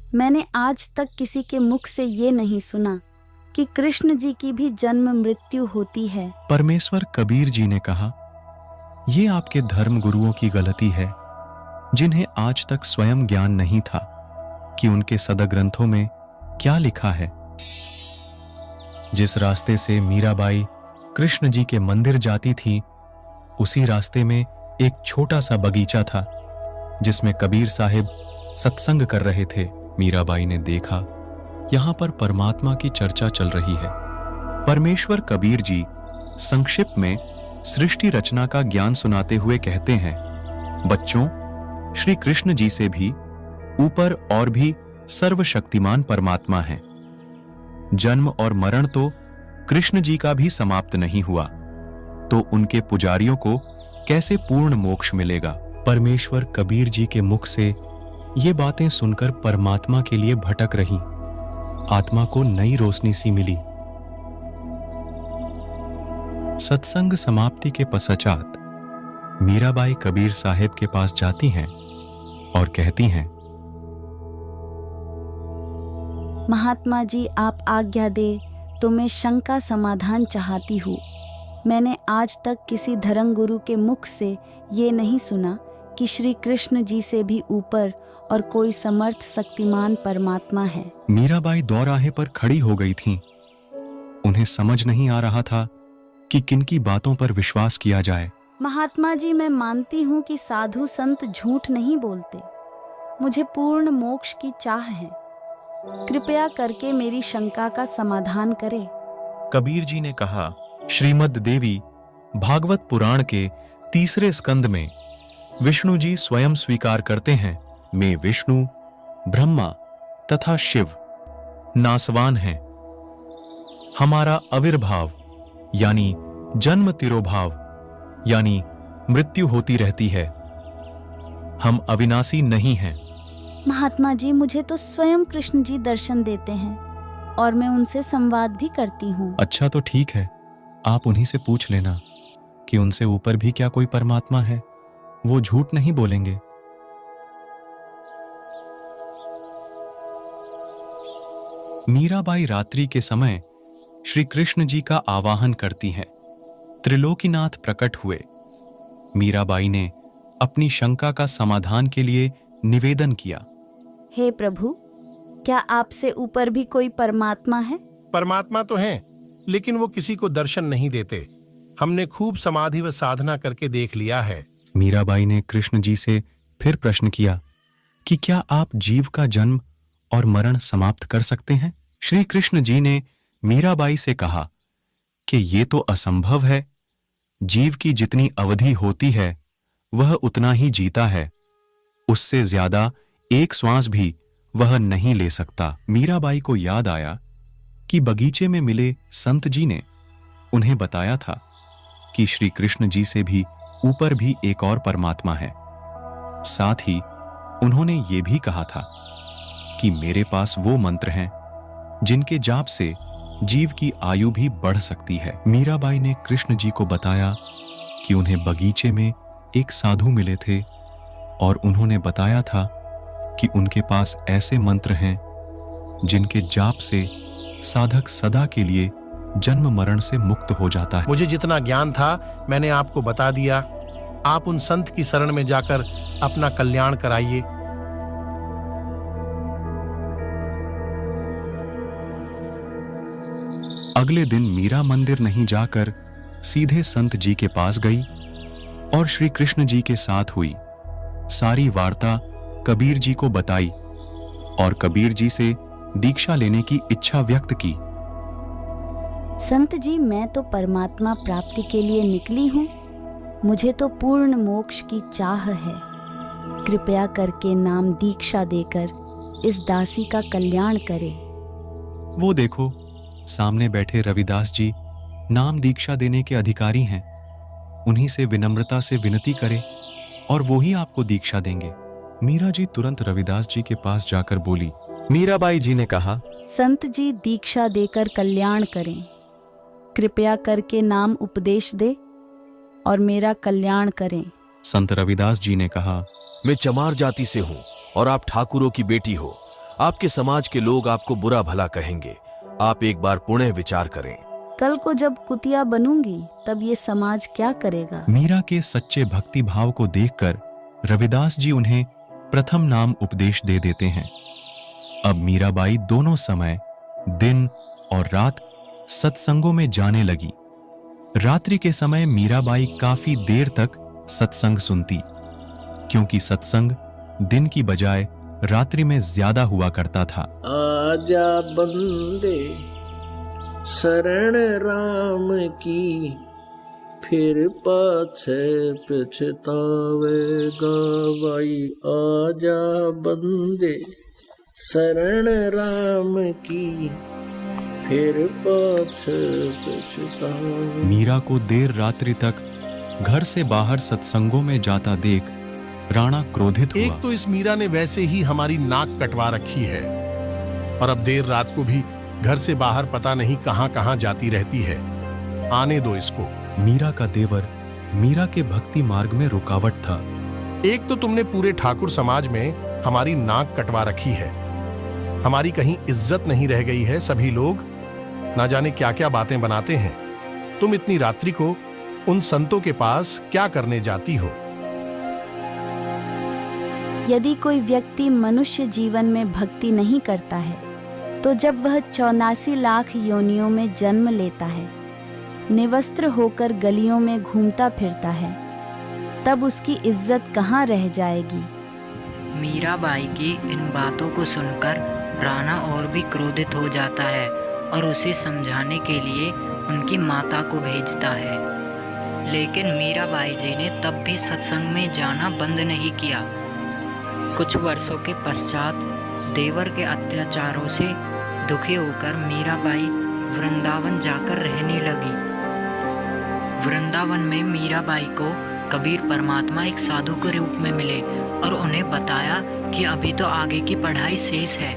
मैंने आज तक किसी के मुख से ये नहीं सुना कि कृष्ण जी की भी जन्म मृत्यु होती है। परमेश्वर कबीर जी ने कहा, ये आपके धर्म गुरुओं की गलती है, जिन्हें आज तक स्वयं ज्ञान नहीं था कि उनके सदग्रंथों में क्या लिखा है। जिस रास्ते से मीराबाई कृष्ण जी के मंदिर जाती थी, उसी रास्ते में एक छोटा सा बगीचा था जिसमें कबीर साहिब सत्संग कर रहे थे। मीराबाई ने देखा, यहां पर परमात्मा की चर्चा चल रही है। परमेश्वर कबीर जी संक्षिप्त में सृष्टि रचना का ज्ञान सुनाते हुए कहते हैं, बच्चों, श्री कृष्ण जी से भी ऊपर और भी सर्वशक्तिमान परमात्मा है। जन्म और मरण तो कृष्ण जी का भी समाप्त नहीं हुआ, तो उनके पुजारियों को कैसे पूर्ण मोक्ष मिलेगा। परमेश्वर कबीर जी के मुख से ये बातें सुनकर परमात्मा के लिए भटक रही आत्मा को नई रोशनी सी मिली। सत्संग समाप्ति के पश्चात मीराबाई कबीर साहिब के पास जाती हैं और कहती हैं, महात्मा जी, आप आज्ञा दे तो मैं शंका समाधान चाहती हूँ। मैंने आज तक किसी धर्म गुरु के मुख से ये नहीं सुना कि श्री कृष्ण जी से भी ऊपर और कोई समर्थ शक्तिमान परमात्मा है। मीराबाई दौराहे पर खड़ी हो गई थीं। उन्हें समझ नहीं आ रहा था कि किनकी बातों पर विश्वास किया जाए। महात्मा जी, मैं मानती हूँ कि साधु संत झूठ नहीं बोलते। मुझे पूर्ण मोक्ष की चाह है। कृपया करके मेरी शंका का समाधान करें। कबीर जी ने कहा, श्रीमद् देवी भागवत पुराण के 3 स्कंद में विष्णु जी स्वयं स्वीकार करते हैं, मैं विष्णु, ब्रह्मा तथा शिव नासवान हैं। हमारा आविर्भाव यानी जन्म तिरोभाव यानी मृत्यु होती रहती है। हम अविनाशी नहीं हैं। महात्मा जी, मुझे तो स्वयं कृष्ण जी दर्शन देते हैं और मैं उनसे संवाद भी करती हूँ। अच्छा, तो ठीक है, आप उन्हीं से पूछ लेना कि उनसे ऊपर भी क्या कोई परमात्मा है। वो झूठ नहीं बोलेंगे। मीराबाई रात्रि के समय श्री कृष्ण जी का आवाहन करती हैं। त्रिलोकीनाथ प्रकट हुए। मीराबाई ने अपनी शंका का समाधान के लिए निवेदन किया, हे प्रभु, क्या आपसे ऊपर भी कोई परमात्मा है? परमात्मा तो है, लेकिन वो किसी को दर्शन नहीं देते। हमने खूब समाधि व साधना करके देख लिया है। मीराबाई ने कृष्ण जी से फिर प्रश्न किया कि क्या आप जीव का जन्म और मरण समाप्त कर सकते हैं? श्री कृष्ण जी ने मीराबाई से कहा कि ये तो असंभव है। जीव की जितनी अवधि होती है वह उतना ही जीता है, उससे ज्यादा एक श्वास भी वह नहीं ले सकता। मीराबाई को याद आया कि बगीचे में मिले संत जी ने उन्हें बताया था कि श्री कृष्ण जी से भी ऊपर भी एक और परमात्मा है। साथ ही उन्होंने ये भी कहा था कि मेरे पास वो मंत्र हैं जिनके जाप से जीव की आयु भी बढ़ सकती है। मीराबाई ने कृष्ण जी को बताया कि उन्हें बगीचे में एक साधु मिले थे और उन्होंने बताया था कि उनके पास ऐसे मंत्र हैं जिनके जाप से साधक सदा के लिए जन्म मरण से मुक्त हो जाता है। मुझे जितना ज्ञान था मैंने आपको बता दिया। आप उन संत की शरण में जाकर अपना कल्याण कराइए। अगले दिन मीरा मंदिर नहीं जाकर सीधे संत जी के पास गई और श्री कृष्ण जी के साथ हुई सारी वार्ता कबीर जी को बताई और कबीर जी से दीक्षा लेने की इच्छा व्यक्त की। संत जी, मैं तो परमात्मा प्राप्ति के लिए निकली हूँ। मुझे तो पूर्ण मोक्ष की चाह है। कृपया करके नाम दीक्षा देकर इस दासी का कल्याण करें। वो देखो, सामने बैठे रविदास जी नाम दीक्षा देने के अधिकारी हैं। उन्हीं से विनम्रता से विनती करें और वो ही आपको दीक्षा देंगे। मीरा जी तुरंत रविदास जी के पास जाकर बोली। मीराबाई जी ने कहा, संत जी, दीक्षा देकर कल्याण करें। कृपया करके नाम उपदेश दे और मेरा कल्याण करें। संत रविदास जी ने कहा, मैं चमार जाति से हूँ और आप ठाकुरों की बेटी हो। आपके समाज के लोग आपको बुरा भला कहेंगे। आप एक बार पुनः विचार करें। कल को जब कुतिया बनूंगी तब ये समाज क्या करेगा? मीरा के सच्चे भक्ति भाव को देखकर रविदास जी उन्हें प्रथम नाम उपदेश दे देते हैं। अब मीराबाई दोनों समय, दिन और रात सत्संगों में जाने लगी। रात्रि के समय मीराबाई काफी देर तक सत्संग सुनती, क्योंकि सत्संग दिन की बजाय रात्रि में ज्यादा हुआ करता था। आजा बंदे शरण राम की, फिर पाछे पछतावेगा भाई। आजा बंदे शरण राम की, फिर पाछे पछतावेगा। मीरा को देर रात्रि तक घर से बाहर सत्संगों में जाता देख राणा क्रोधित हुआ। एक तो इस मीरा ने वैसे ही हमारी नाक कटवा रखी है, और अब देर रात को भी घर से बाहर पता नहीं कहां कहां जाती रहती है। आने दो इसको। मीरा का देवर मीरा के भक्ति मार्ग में रुकावट था। एक तो तुमने पूरे ठाकुर समाज में हमारी नाक कटवा रखी है, हमारी कहीं इज्जत नहीं रह गई है। सभी लोग ना जाने क्या क्या बातें बनाते हैं। तुम इतनी रात्रि को उन संतों के पास क्या करने जाती हो? यदि कोई व्यक्ति मनुष्य जीवन में भक्ति नहीं करता है तो जब वह 84 लाख योनियों में जन्म लेता है, निवस्त्र होकर गलियों में घूमता फिरता है, तब उसकी इज्जत कहाँ रह जाएगी? मीराबाई की इन बातों को सुनकर राणा और भी क्रोधित हो जाता है और उसे समझाने के लिए उनकी माता को भेजता है। लेकिन मीराबाई जी ने तब भी सत्संग में जाना बंद नहीं किया। कुछ वर्षों के पश्चात देवर के अत्याचारों से दुखी होकर मीराबाई वृंदावन जाकर रहने लगी। वृंदावन में मीराबाई को कबीर परमात्मा एक साधु के रूप में मिले और उन्हें बताया कि अभी तो आगे की पढ़ाई शेष है,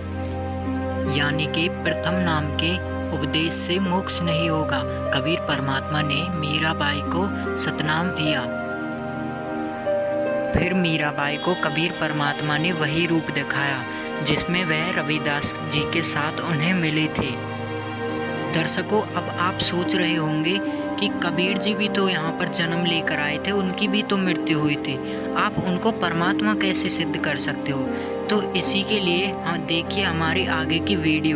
यानी कि प्रथम नाम के उपदेश से मोक्ष नहीं होगा। कबीर परमात्मा ने मीराबाई को सतनाम दिया। फिर मीराबाई को कबीर परमात्मा ने वही रूप दिखाया जिसमें वह रविदास जी के साथ उन्हें मिले थे। दर्शकों, अब आप सोच रहे होंगे कि कबीर जी भी तो यहाँ पर जन्म लेकर आए थे, उनकी भी तो मृत्यु हुई थी, आप उनको परमात्मा कैसे सिद्ध कर सकते हो? तो इसी के लिए देखिए हमारी आगे की वीडियो।